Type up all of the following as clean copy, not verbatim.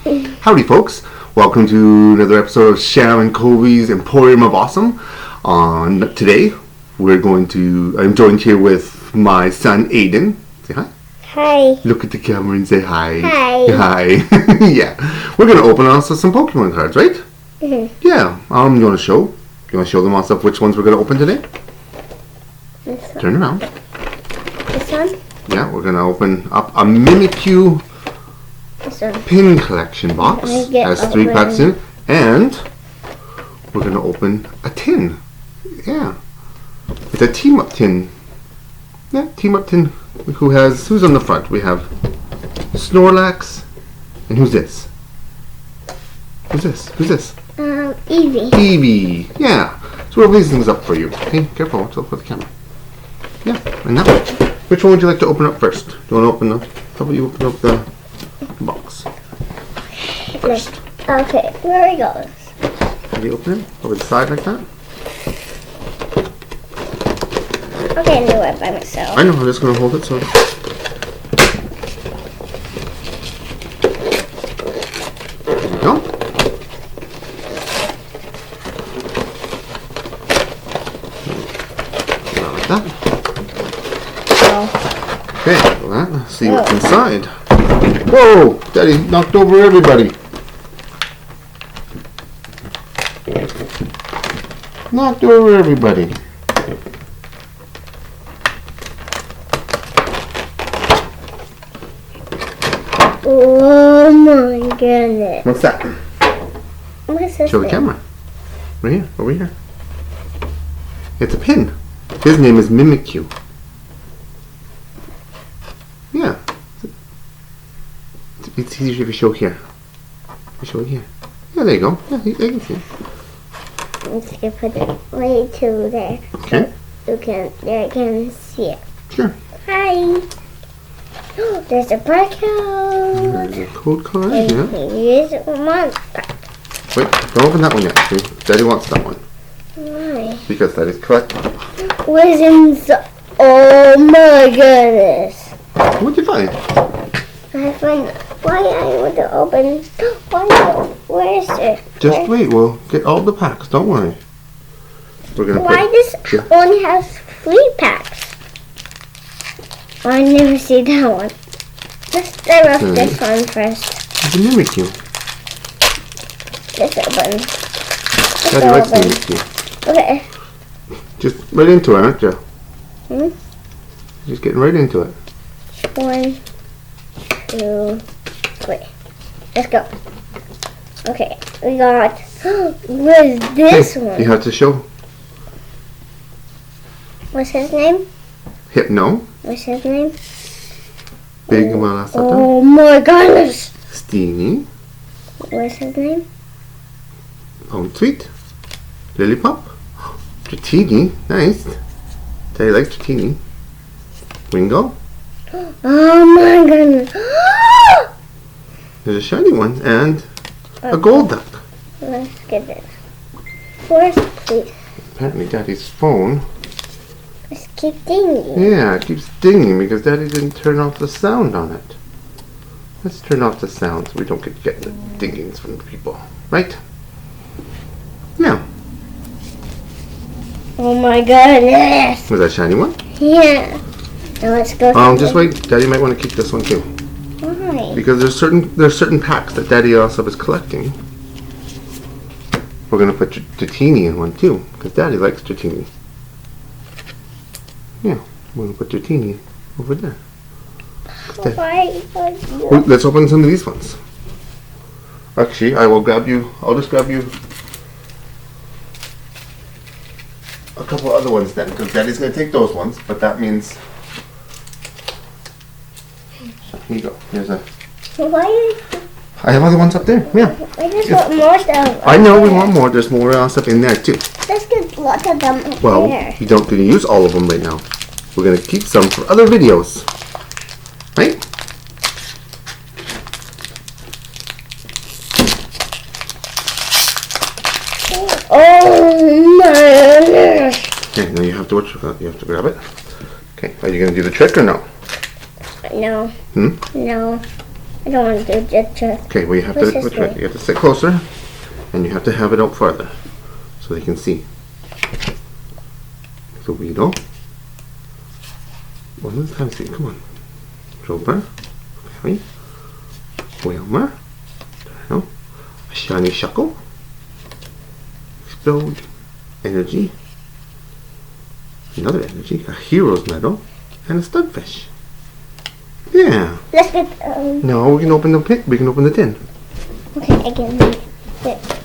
Howdy, folks. Welcome to another episode of Sham and COVY'S Emporium of Awesome. Today, I'm joined here with my son, Aiden. Say hi. Hi. Look at the camera and say hi. Hi. Hi. Yeah. We're going to open also some Pokemon cards, right? Mm-hmm. Yeah. You want to show them also which ones we're going to open today? This one. Turn around. This one? Yeah, we're going to open up a Mimikyu pin collection box. Has 3 packs in it. And we're going to open a tin. Yeah. It's a team-up tin. Yeah, team-up tin. Who's on the front? We have Snorlax. And who's this? Who's this? Eevee. Eevee. Yeah. So we'll raise things up for you. Okay, careful. Watch out for the camera. Yeah, and that one. Which one would you like to open up first? Do you want to open how about you open up the box first? Okay, where it goes. How do you open it? Over the side like that? Okay, I do it by myself. I know, I'm just going to hold it so... There you go. Like that. Okay, well, let's see what's inside. Whoa! Daddy knocked over everybody. Knocked over everybody. Oh my goodness. What's that? What's this Show the thing? camera. Right here, over here. It's a pin. His name is Mimikyu. Yeah. It's easier if you show here. You show it here. Yeah, there you go. Yeah, I can see. I'm just gonna put it right to there. Okay. You can see it. Sure. Hi. Oh, there's a barcode. There's a code card, And yeah. here's one. Wait, don't open that one yet. See? Daddy wants that one. Why? Because Daddy's correct. What's inside? Oh my goodness. What'd you find? I find why I want to open. Where is it? Just wait, we'll get all the packs. Don't worry. We're gonna Why does only have 3 packs? I never see that one. Let's start off this one first. It's a Mimikyu. This open. Daddy likes Mimikyu. Okay. Just right into it, aren't you? Hmm? Just getting right into it. 1, 2, 3. Let's go. Okay, we got. What is this one? You have to show What's his name? Hypno. What's his name? Big Malasata. Oh my goodness! Steenie. What's his name? Sweet. Lilipop. Dratini. Nice. Daddy likes Dratini. Wingo. Oh my goodness! There's a shiny one and a gold duck. Let's get this. Where's please? Apparently Daddy's phone. Let's keep dinging. Yeah, it keeps dinging because Daddy didn't turn off the sound on it. Let's turn off the sound so we don't get the dingings from the people. Right? Now. Oh my goodness! Was that a shiny one? Yeah. Now let's go. Just wait. Daddy might want to keep this one too. Why? Because there's certain packs that Daddy also is collecting. We're gonna put Dratini in one too, because Daddy likes Dratini. Yeah, we're gonna put Dratini over there. Why? Well, let's open some of these ones. Actually, I'll just grab you a couple other ones then, because Daddy's gonna take those ones, but that means. Here you go. Here's a. Why? I have other ones up there. Yeah. I just want more stuff. I know we want more. There's more stuff in there too. Let's get lots of them up Well, there. you don't gonna use all of them right now. We're gonna keep some for other videos, right? Oh my goodness! Okay, now you have to grab it. Okay, are you gonna do the trick or no? No. Hmm? No. I don't want to do just. Okay, well you have to sit closer, and you have to have it out farther so they can see. So Weedle. Well, let's have a see. Come on. Droper. Fairy. Whalmer. A shiny Shuckle. Explode. Energy. Another energy. A Hero's Medal. And a Studfish. Yeah. Let's get. No, we can open the pit. We can open the tin. Okay, I can get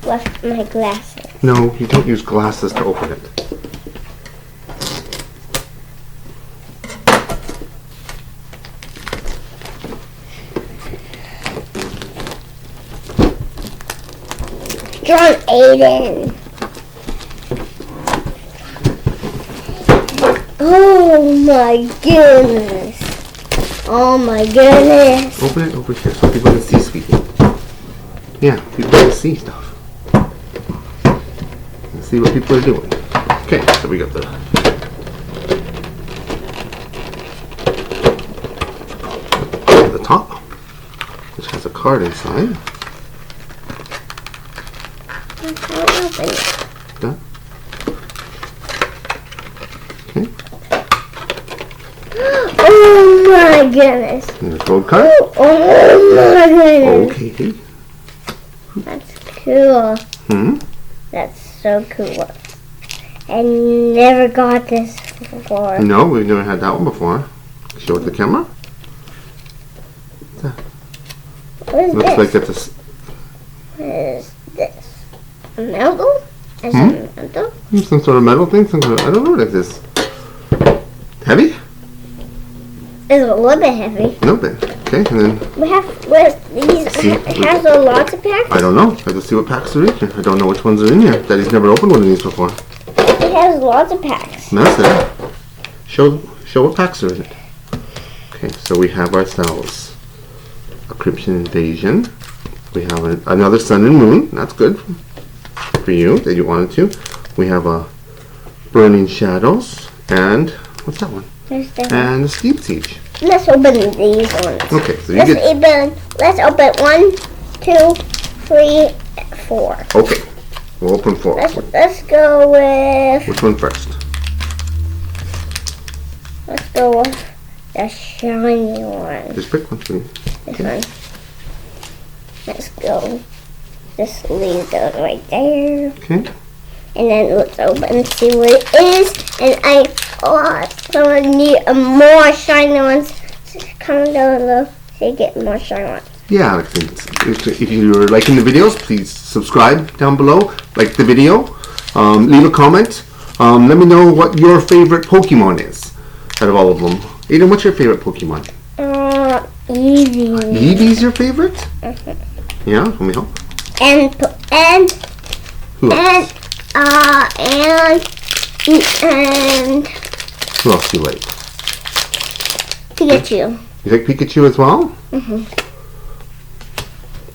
with my glasses. No, you don't use glasses to open it. John Aiden. Oh my goodness. Oh my goodness. Open it over here so people can see, sweetie. Yeah, people can see stuff. And see what people are doing. Okay, so we got the top, which has a card inside. Open it. That. Okay. Oh my goodness. And the gold card. Oh my goodness. Okay. That's cool. Hmm. That's so cool. I never got this before. No, we've never had that one before. Show it to the camera. What is Looks this? like it's a. What is this? A medal? Is it a medal? Some sort of metal thing. Some sort of, I don't know what it is. Heavy? It's a little bit heavy. No bit. Okay, and then We have these. It has a lot of packs. I don't know. I have to see what packs are in here. I don't know which ones are in here. Daddy's never opened one of these before. It has lots of packs. That's it. Show what packs are in it. Okay, so we have ourselves a Cryptian Invasion. We have another Sun and Moon. That's good for you that you wanted to. We have a Burning Shadows and what's that one? And a Steep Siege. Let's open these ones. Okay, so you get. Let's open 1, 2, 3, 4. Okay, we'll open 4. Let's go with. Which one first? Let's go with the shiny one. Just pick one for me. This one. Let's go. Just leave those right there. Okay. And then let's open and see what it is. And I also need more shiny ones. So comment down below so you get more shiny ones. Yeah, if you're liking the videos, please subscribe down below. Like the video. Leave a comment. Let me know what your favorite Pokemon is out of all of them. Aiden, what's your favorite Pokemon? Eevee. Eevee's your favorite? Yeah, let me help. And Who else? and Who else do you like? Pikachu. You like Pikachu as well? Mm-hmm.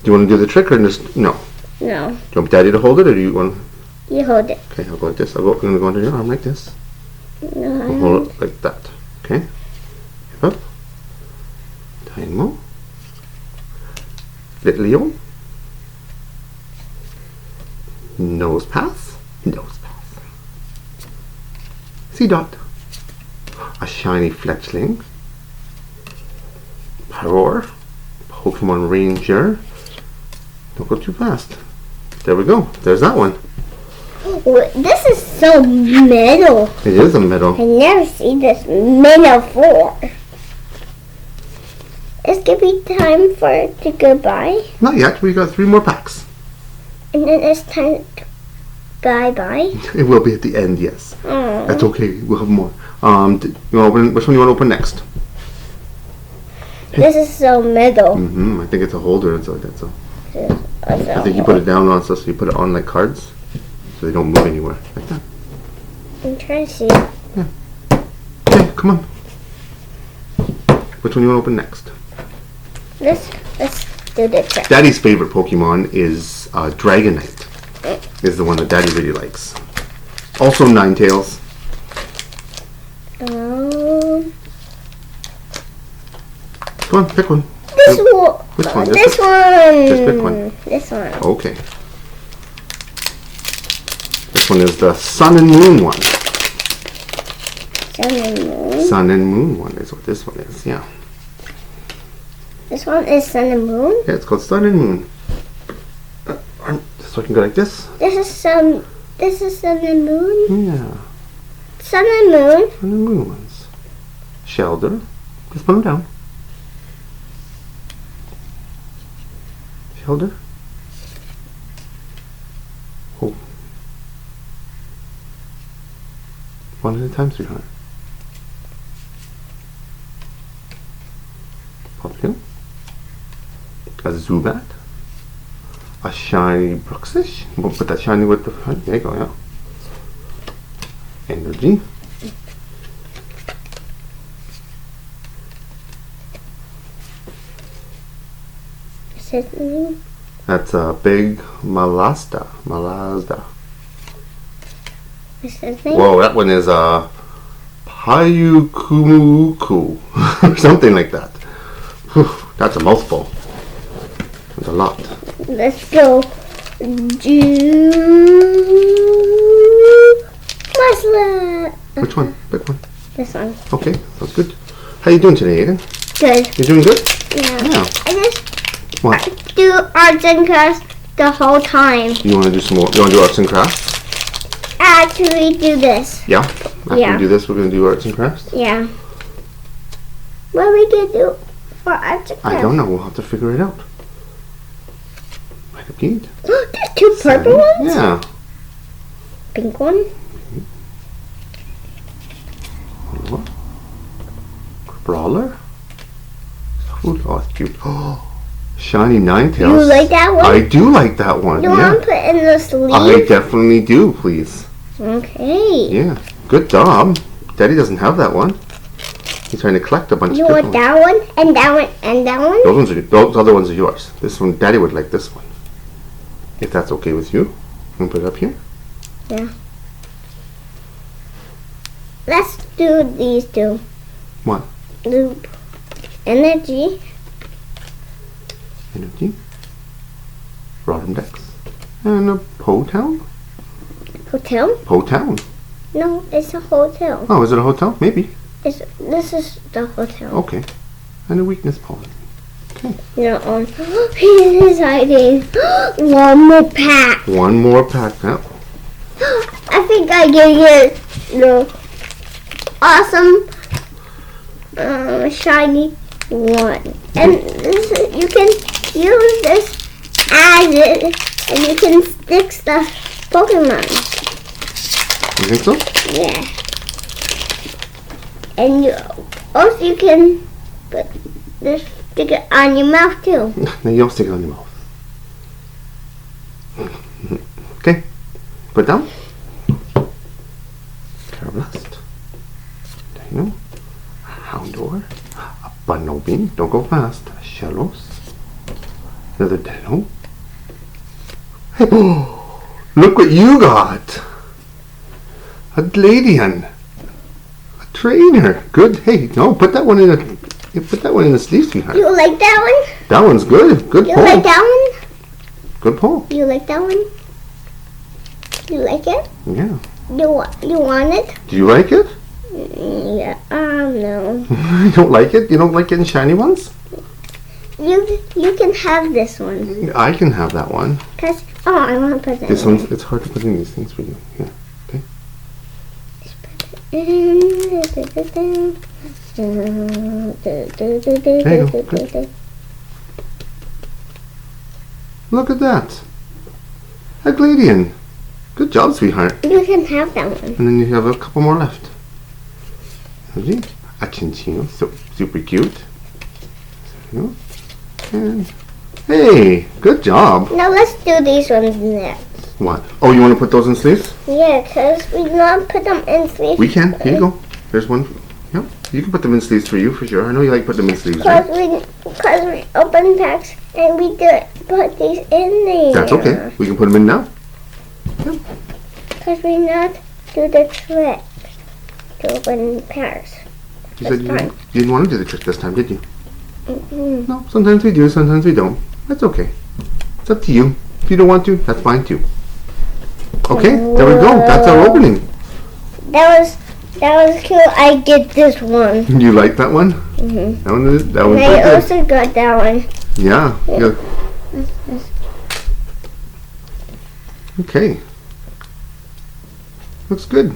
Do you want to do the trick or just no? No. Do you want Daddy to hold it or do you want? You hold it. Okay, I'll go like this. I'm going to go under your arm like this. No. I'll hold it like that. Okay. Up. Dynamo. Litleo. Nose pass. Nose pass. Seedot. A shiny Fletchling. Paror. Pokemon Ranger. Don't go too fast. There we go. There's that one. This is so metal. It is a metal. I never seen this metal before. It's gonna be time for it to go by. Not yet. We got 3 more packs. And then it's time to bye-bye. It will be at the end, yes. Oh. That's okay. We'll have more. You want to open? Which one do you want to open next? This is so metal. I think it's a holder and stuff like that. So I think you put it down on so you put it on like cards, so they don't move anywhere like that. I'm trying to see. Yeah. Okay, come on. Which one do you want to open next? Let's do the trick. Daddy's favorite Pokemon is Dragonite. Is the one that Daddy really likes. Also Ninetales. Um, Come on, pick one. this This one. Which one? This one. Just pick one. This one. Okay. This one is the sun and moon one. Sun and moon. Sun and moon one is what this one is. Yeah. This one is sun and moon. Yeah, it's called sun and moon. So I can go like this. This is sun. This is sun and moon. Yeah. Sun and moon. Sun and moon ones. Shelter. Just put them down. Shelter. Oh. One at a time, sweetheart. Pumpkin. A Zubat. A shiny Bruxish. We'll put that shiny with the. There you go, yeah. Energy. That's a big Malazda. What's his name? Whoa, that one is a Payukumuku. Or something like that. Whew, that's a mouthful. That's a lot. Let's go do Muslim. Which one? Pick one. This one. Okay, sounds good. How you doing today, Aiden? Good. You doing good? Yeah. Yeah. I just What? do arts and crafts the whole time. You want to do some more? You want to do arts and crafts? Actually, do this. Yeah. After Yeah. we do this, we're going to do arts and crafts? Yeah. What are we gonna do for arts and crafts? I don't know. We'll have to figure it out. Might have need. There's two purple ones. Yeah. Pink one. Brawler? Oh, it's cute. Oh, shiny Ninetales. You like that one? I do like that one. You Yeah. want to put in the sleeve? I definitely do, please. Okay. Yeah. Good job. Daddy doesn't have that one. He's trying to collect a bunch You of want different that one and that one and that one? Those other ones are yours. This one, Daddy would like this one. If that's okay with you. I'm gonna put it up here. Yeah. Let's do these two. What? Loop. Energy. Energy. Rotom Dex. And a Potown? Hotel? Potown. No, it's a hotel. Oh, is it a hotel? Maybe. This is the hotel. Okay. And a weakness policy. You're on. He is hiding. One more pack. One more pack now. I think I can get the awesome shiny one. And this, you can use this as it, and you can stick stuff Pokemon. You think so? Yeah. And you also you can put this stick it on your mouth too. Then you don't stick it on your mouth. Okay. Put it down. Carablast. Dino. Houndour. A Bunnelby. Don't go fast. A Shellos. Another Dino. Hey, oh, look what you got. A Gladian. A trainer. Good. Hey, no, put that one in the sleeve, sweetheart. You like that one? That one's good. Good You pull. like that one? Good pull. You like that one? You like it? Yeah. You want it? Do you like it? Yeah. No. You don't like it? You don't like getting shiny ones? You can have this one. I can have that one. Cause I want to put it. This one's, it's hard to put in these things for you. Yeah. Okay. There you go. Good. Look at that. A Gladian. Good job, sweetheart. You can have that one. And then you have a couple more left. Okay. A Chinchino. So super cute. So, and hey, good job. Now let's do these ones next. What? Oh, you want to put those in sleeves? Yeah, cause we not put them in sleeves. We can. Here you go. There's one. Yep. You can put them in sleeves for you, for sure. I know you like putting them in sleeves, right? Cause we open packs and we did put these in there. That's okay. We can put them in now. Yep. Cause we not do the trick to open packs. You said you didn't want to do the trick this time, did you? No, sometimes we do, sometimes we don't. That's okay. It's up to you. If you don't want to, that's fine too. Okay, there we go. That's our opening. That was cute. I get this one. You like that one? Mm-hmm. That was I good. also got that one. Yeah. Okay. Looks good.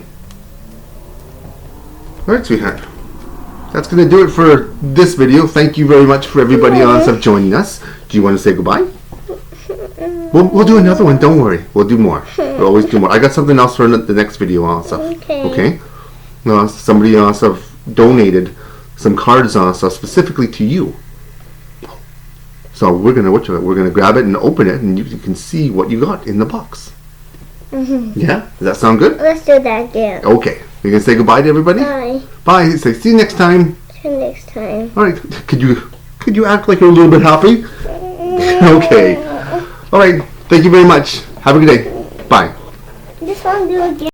Alright, sweetheart. That's going to do it for this video. Thank you very much for everybody else of joining us. Do you want to say goodbye? We'll do another one. Don't worry. We'll do more. We'll always do more. I got something else for the next video also. Okay? Somebody else have donated some cards also specifically to you. So we're gonna grab it and open it, and you can see what you got in the box. Yeah? Does that sound good? Let's do that again. Okay. You gonna say goodbye to everybody? Bye. Bye. Say see you next time. See you next time. All right. Could you act like you're a little bit happy? Okay. All right. Thank you very much. Have a good day. Bye. Just want to do again.